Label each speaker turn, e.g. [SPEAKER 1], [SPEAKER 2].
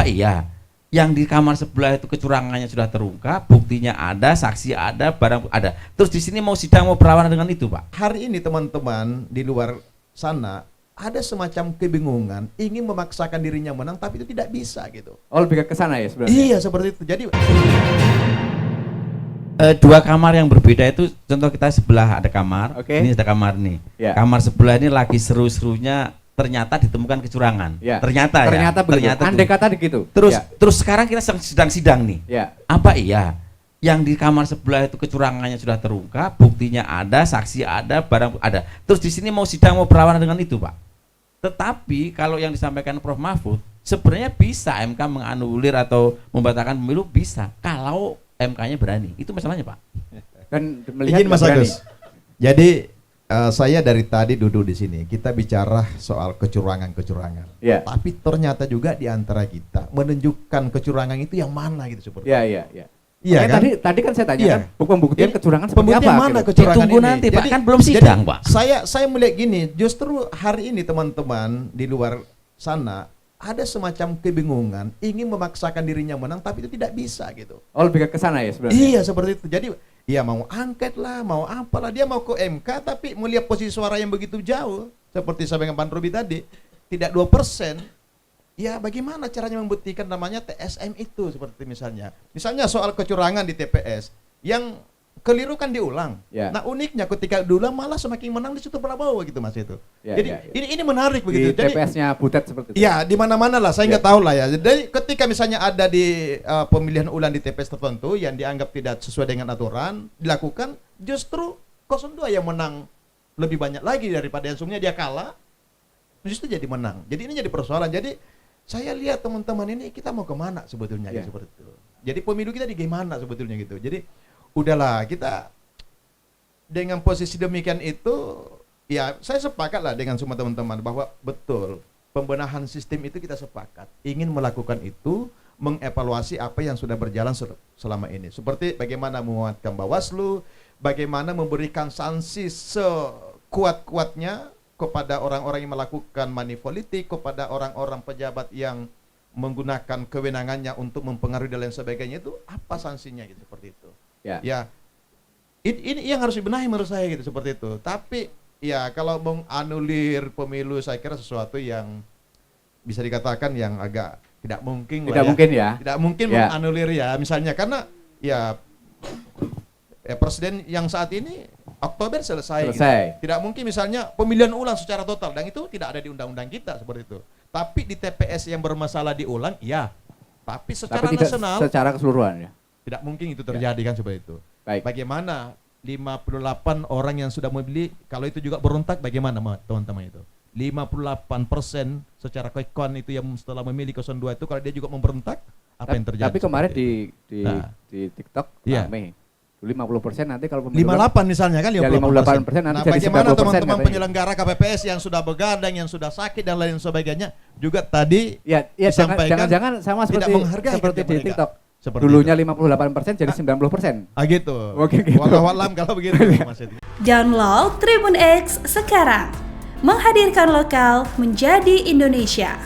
[SPEAKER 1] iya yang di kamar sebelah itu kecurangannya sudah terungkap, buktinya ada, saksi ada, barang ada. Terus di sini mau sidang, mau berlawanan dengan itu, Pak?
[SPEAKER 2] Hari ini teman-teman di luar sana ada semacam kebingungan, ingin memaksakan dirinya menang, tapi itu tidak bisa gitu.
[SPEAKER 3] Oh, lebih ke sana ya sebenarnya?
[SPEAKER 2] Iya, seperti itu. Jadi
[SPEAKER 1] dua kamar yang berbeda itu, contoh kita sebelah ada kamar, ini ada kamar nih.
[SPEAKER 3] Ya.
[SPEAKER 1] Kamar sebelah ini lagi seru-serunya, ternyata ditemukan kecurangan.
[SPEAKER 3] Ya.
[SPEAKER 1] Ternyata
[SPEAKER 3] Andai kata begitu.
[SPEAKER 1] Terus sekarang kita sedang sidang nih.
[SPEAKER 3] Ya.
[SPEAKER 1] Apa iya yang di kamar sebelah itu kecurangannya sudah terungkap, buktinya ada, saksi ada, barang ada. Terus di sini mau sidang, mau berlawanan dengan itu, Pak. Tetapi kalau yang disampaikan Prof. Mahfud, sebenarnya bisa MK menganulir atau membatalkan pemilu, bisa kalau MK-nya berani. Itu masalahnya, Pak.
[SPEAKER 3] Dan melihat
[SPEAKER 2] izin Mas Agus. Jadi saya dari tadi duduk di sini, kita bicara soal kecurangan-kecurangan.
[SPEAKER 3] Ya.
[SPEAKER 2] Tapi ternyata juga di antara kita menunjukkan kecurangan itu yang mana gitu seperti.
[SPEAKER 3] Iya.
[SPEAKER 2] Iya kan?
[SPEAKER 3] Tadi kan saya tanya kan, pembuktian kecurangan seperti
[SPEAKER 2] pembuktian
[SPEAKER 3] apa?
[SPEAKER 2] mana
[SPEAKER 3] gitu.
[SPEAKER 2] kecurangan
[SPEAKER 1] Ditunggu
[SPEAKER 2] ini?
[SPEAKER 1] nanti, Pak, kan belum sidang, Pak.
[SPEAKER 2] Saya melihat gini, justru hari ini teman-teman di luar sana ada semacam kebingungan, ingin memaksakan dirinya menang, tapi itu tidak bisa gitu.
[SPEAKER 3] Oh, lebih ke sana ya sebenarnya?
[SPEAKER 2] Iya, seperti itu. Jadi ya mau angket lah, mau apalah, dia mau ke MK tapi melihat posisi suara yang begitu jauh, seperti saya dengan Pak Robi tadi, tidak 2%. Ya bagaimana caranya membuktikan namanya TSM itu, seperti misalnya soal kecurangan di TPS yang keliru kan diulang.
[SPEAKER 3] Ya. Nah,
[SPEAKER 2] uniknya ketika diulang malah semakin menang di situ Prabowo gitu Mas itu.
[SPEAKER 3] Ya,
[SPEAKER 2] jadi ini menarik
[SPEAKER 3] di
[SPEAKER 2] begitu. Jadi
[SPEAKER 3] TPS-nya Butet seperti itu.
[SPEAKER 2] Ya, di mana-mana lah, saya nggak tahu lah ya. Jadi ketika misalnya ada di pemilihan ulang di TPS tertentu yang dianggap tidak sesuai dengan aturan dilakukan, justru 02 yang menang lebih banyak lagi daripada yang sebelumnya dia kalah. Justru jadi menang. Jadi ini jadi persoalan. Jadi saya lihat teman-teman ini kita mau kemana sebetulnya gitu, seperti itu. Jadi pemilu kita di gimana sebetulnya gitu. Jadi udahlah, kita dengan posisi demikian itu, ya saya sepakat lah dengan semua teman-teman bahwa betul pembenahan sistem itu kita sepakat. Ingin melakukan itu, mengevaluasi apa yang sudah berjalan selama ini. Seperti bagaimana menguatkan Bawaslu, bagaimana memberikan sanksi sekuat-kuatnya kepada orang-orang yang melakukan money politik, kepada orang-orang pejabat yang menggunakan kewenangannya untuk mempengaruhi dan lain sebagainya, itu apa sanksinya gitu, seperti itu. Ya, ini yang harus dibenahi menurut saya gitu, seperti itu. Tapi ya kalau menganulir pemilu saya kira sesuatu yang bisa dikatakan yang agak tidak mungkin. Tidak mungkin menganulir ya, misalnya karena ya presiden yang saat ini Oktober selesai. Gitu. Tidak mungkin misalnya pemilihan ulang secara total, dan itu tidak ada di undang-undang kita seperti itu. Tapi di TPS yang bermasalah diulang, ya. Tapi secara nasional,
[SPEAKER 3] secara keseluruhan ya.
[SPEAKER 2] Tidak mungkin itu terjadi kan seperti itu.
[SPEAKER 3] Baik.
[SPEAKER 2] Bagaimana 58 orang yang sudah memilih, kalau itu juga berontak, bagaimana teman-teman itu? 58% secara quick count itu yang setelah memilih 02 itu, kalau dia juga memberontak, apa yang terjadi?
[SPEAKER 3] Tapi kemarin di TikTok rame. 50% nanti kalau pemilu
[SPEAKER 2] 58 misalnya kan
[SPEAKER 3] 58% nanti jadi 90%.
[SPEAKER 2] Bagaimana teman-teman penyelenggara KPPS yang sudah begadang, yang sudah sakit dan lain sebagainya juga tadi disampaikan
[SPEAKER 3] jangan sama seperti di TikTok.
[SPEAKER 2] Dulunya
[SPEAKER 3] 58% jadi 90%.
[SPEAKER 2] Gitu.
[SPEAKER 3] Oke, gitu.
[SPEAKER 2] Wallahualam kalau begitu Mas.
[SPEAKER 4] Download Tribun X sekarang. Menghadirkan lokal menjadi Indonesia.